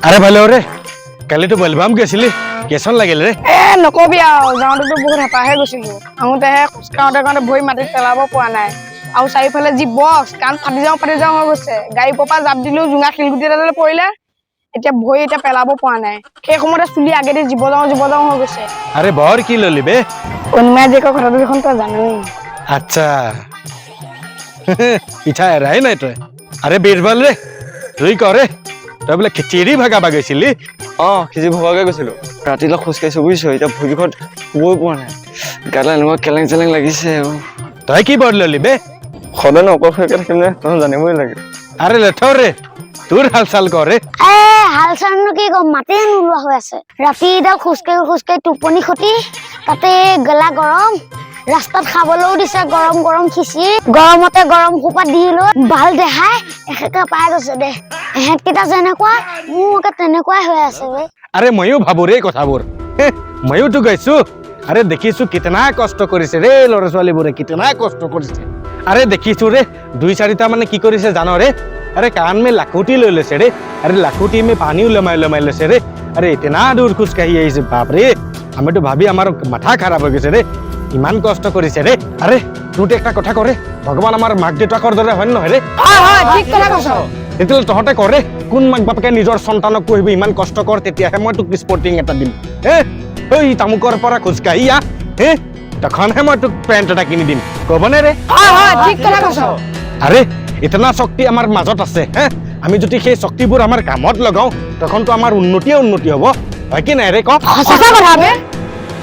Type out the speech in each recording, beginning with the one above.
আৰে ভালো ৰে কালি তো বলবাম গেছিলি কেছন লাগিল ৰে নকবি আৰু যাওঁতেতো বহুত হেঁপাহে গৈছিলো আহোঁতেহে খোজকাঢ়োতে কাৰোঁতে ভৰি মাটিত পেলাব পৰা নাই আৰু চাৰিওফালে যি বক্স কাণ ফাটি যাওঁ হৈ গৈছে গাড়ী পৰা জাপ দিলেও জোঙা শিলগুটি এটালৈ পৰিলে এতিয়া ভৰি এতিয়া পেলাব পৰা নাই সেই সময়তে চুলি আগেদি জীৱ যাওঁ হৈ গৈছে আৰে বৰ কি ললি বে অন্যায় জীয়েকৰ কথাটো দেখোন তই জানই আচ্ছা পিঠা এৰাই নাই তই আৰে বীৰবল ৰে তুই কৰে তই বোলে খিচিৰি ভাগাবা গৈছিলি খিচি ভগাকে গৈছিলো ৰাতিলৈ খোজ কাঢ়িছো বুজিছো এতিয়া ভৰিখন শুবই পোৱা নাই গালা এনেকুৱা কেলেং চেলেং লাগিছে তই কি বৰ ললি বে সদায় অকলশৰীয়াকে থাকিম নে তই জানিবই লাগে আৰে লেথৰ ৰে তোৰ হালচাল কৰে হাল চালনো কি কম মাতে নোলোৱা হৈ আছে ৰাতিডাল খোজকাঢ়ি টোপনি খতি তাতে গেলা গৰম ৰাস্তাত খাবলৈও দিছে গৰম খিচি গৰমতে গৰম সোপা দি লৈ ভাল দেখাই একেকা পাই গৈছে দে এহেঁতকেইটা যেনেকুৱা মোৰ তেনেকুৱাই হৈ আছে বে আৰে ময়ো ভাবো ৰে কথাবোৰ ময়ো তো গাইছো আৰে দেখিছো কিতনা কষ্ট কৰিছে ৰে ল'ৰা ছোৱালীবোৰে কিতনা কষ্ট কৰিছে আৰে দেখিছো ৰে দুই চাৰিটা মানে কি কৰিছে জানো রে अरे कान में लाखोटी ले ले रे अरे लाखोटी में पानी लमाई ले रे अरे इतना दूर खुश कही है बाप रे हमें तो भाभी हमार माथा खराब हो गए रे इमान कष्ट करिसे रे अरे तुटे एक कथा करे भगवान हमार माक देउताकर दरे हन न रे ঠিক কথা কৈছ एतिल तहते करे कोन माक बापके निजर सन्तानक कहिब इमान कष्ट कर तेतियाहे मैं तुक स्पोर्टिंग एटा दिम ओई तामुकर परा खुश कही या तखनहे मैं तुक पैंट एटा किनि दिम कबने रे ঠিক কথা কৈছ अरे इतना शक्ति आमार মাজত আছে আমি যদি সেই শক্তিবোৰ আমাৰ কামত লগাও তখন তো আমাৰ উন্নতি হ'ব হয় কি নাই রে ক সঁচা কথা বে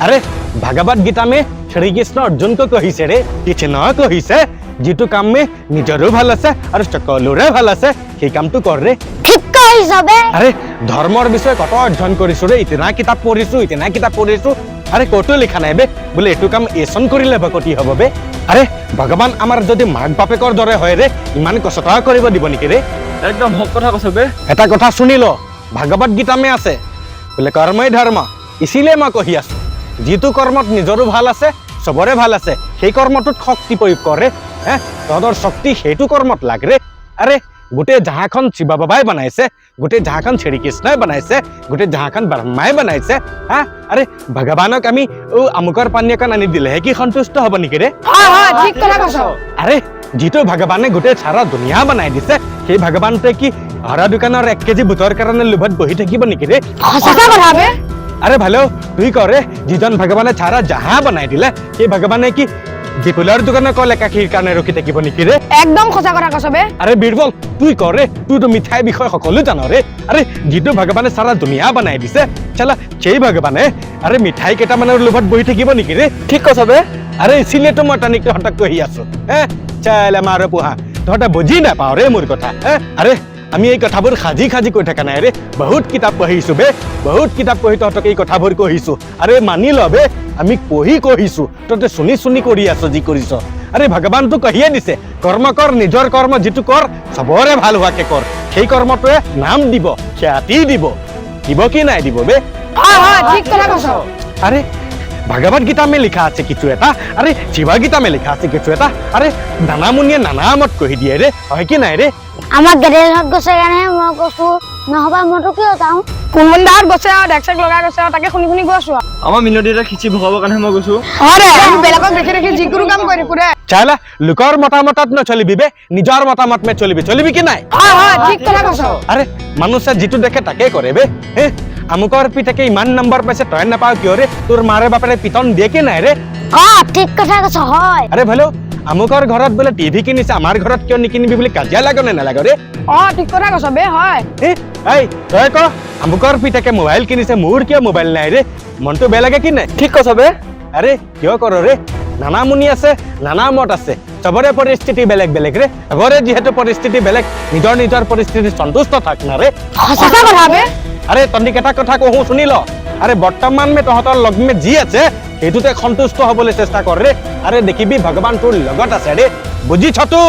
अरे भगवत गीता में श्री कृष्ण अर्जुन को कहिसे रे किछ न कहिसे जितु काम में निजरो ভাল আছে আৰু সকলোৰে ভাল আছে সেই কামটো কৰ ৰে ঠিক কৈছ বে अरे धर्মৰ বিষয়ে কত অধ্যয়ন কৰিছো ৰে ইতনা কিতাপ পঢ়িছো अरे কত লিখা নাই বে বলে এটু কাম এসন কৰিলে ভকতি হ'ব বে अरे भगवान आमार যদি মাক বাপেকৰ দৰে হয় ৰে ইমান কষ্ট কৰিব দিব নেকি ৰে একদম হক কথা কৈছ বে এটা কথা শুনি ল भगवत गीता में আছে বলে কৰ্মই ধৰ্ম ইসিলে মই কহি আছো जितु कर्मत निजरो ভাল আছে सबरे ভাল আছে সেই কর্মটোত শক্তি প্রয়োগ কৰে তদৰ শক্তি হেতু কৰ্মত লাগে अरे গোটে জাহাখন শিৱ বাবাই বনাইছে গোটে জাহাখন শ্ৰী কৃষ্ণই বনাইছে গোটে জাহাখন ব্ৰহ্মাই বনাইছে अरे ভগৱানক আমি আমুকৰ পানীয়কন আনি দিলে কি সন্তুষ্ট হ'ব নেকি ৰে ঠিক কথা কৈছ अरे जितु भगवाने गोटे सारा दुनिया बनाई दिसे সেই भगवानटे की हरा दुकानर 1 केजी बुटर कारण लोभत बहि থাকিব নেকি रे সঁচা কথা বে अरे भलो तुई करे जिजन भगवाने सारा जहां बनाई दिले সেই भगवाने की दीपुलर दुकाने को लेका खीर काने रखि থাকিব নেকি रे একদম সঁচা কথা কৈছ বে अरे बीरबल तुई करे तुई तो मिठाई বিষয় সকলো জানো रे अरे जितु भगवाने सारा दुनिया बनाई दिसे चला সেই भगवाने अरे मिठाई केटा माনৰ লোভত বহি থাকিব নেকি रे ঠিক কৈছ বে अरे इसीलिए तो मैं तनिक हटक कहि आसो चल मारो पुहा तोटा बुझी ना पाओ रे मोर कथा अरे আমি এই কথাবোৰ খাজি কৈ থাকা নাই ৰে বহুত কিতাপ পঢ়িছো বে বহুত কিতাপ পঢ়ি তহঁতক এই কথাবোৰ কহিছো আৰে মানি লবে আমি কহিছো ততে শুনি কৰি আছো যি কৰিছ আৰে ভগৱান তো কহিয়ে দিছে কৰ্ম কৰ নিজৰ কৰ্ম যিটো কৰ সবৰে ভাল হোৱাকে কৰ সেই কৰ্মটোৱে নাম দিব খ্যাতি দিব কি নাই দিব বে ঠিক কথা কৈছ अरे भगवत गीता में लिखा আছে কিছু এটা अरे शिव गीता में लिखा আছে কিছু এটা अरे नाना मुनिये नाना मत कहि दिए रे হয় কি নাই रे আমাৰ গেৰেজত গৈছে কাৰণে মই কৈছো নহবা মইতো কিয় যাওঁ কুমন্দাৰ গৈছে আৰু ডেক্সেক লগাই গৈছে আৰু তাকে শুনি গৈছো আমাৰ মিনদিটা খিচি ভগাবৰ কাৰণে মই গৈছো আৰে বেলেগক দেখি যিকোনো কাম কৰি ফুৰে চালা লোকৰ মতামতত ন চলিবি বে নিজৰ মতামত মে চলিবি কি নাই ঠিক কথা কৈছ अरे मनुष्य जितु देखे ताके करे बे আমুকৰ পিতাকে ইমান নম্বৰ পাইছে তই নাপাও কিয় ৰে তোৰ মাৰে বাপৰে পিতন দিয়ে কি নাই ৰে ঠিক কথা কৈছ হয় अरे ভালো আমুকৰ ঘৰত বলে টিভি কিনিছে আমাৰ ঘৰত কিয় নিকিনিবি বুলি কাজিয়া লাগনে নালাগে ৰে ঠিক কথা কৈছ বে হয় এই তই ক আমুকৰ পিতাকে মোবাইল কিনিছে মোৰ কিয় মোবাইল নাই ৰে মনটো বেলাগে কি নাই ঠিক কৈছ বে अरे কিয় কৰ ৰে নানা মুনি আছে নানা মত আছে সবৰে পৰিস্থিতি বেলেগ ৰে সবৰে যেহেতু পৰিস্থিতি বেলেগ নিজৰ পৰিস্থিতি সন্তুষ্ট থাক না ৰে সঁচা কথা বে अरे तनिक এটা কথা কহু শুনি ল अरे বৰ্তমান মে তহঁতৰ লগ মে যি আছে হেতুতে সন্তুষ্ট হ'বলৈ চেষ্টা কৰ ৰে अरे দেখিবি ভগৱান তোৰ লগত আছে ৰে বুজিছ তু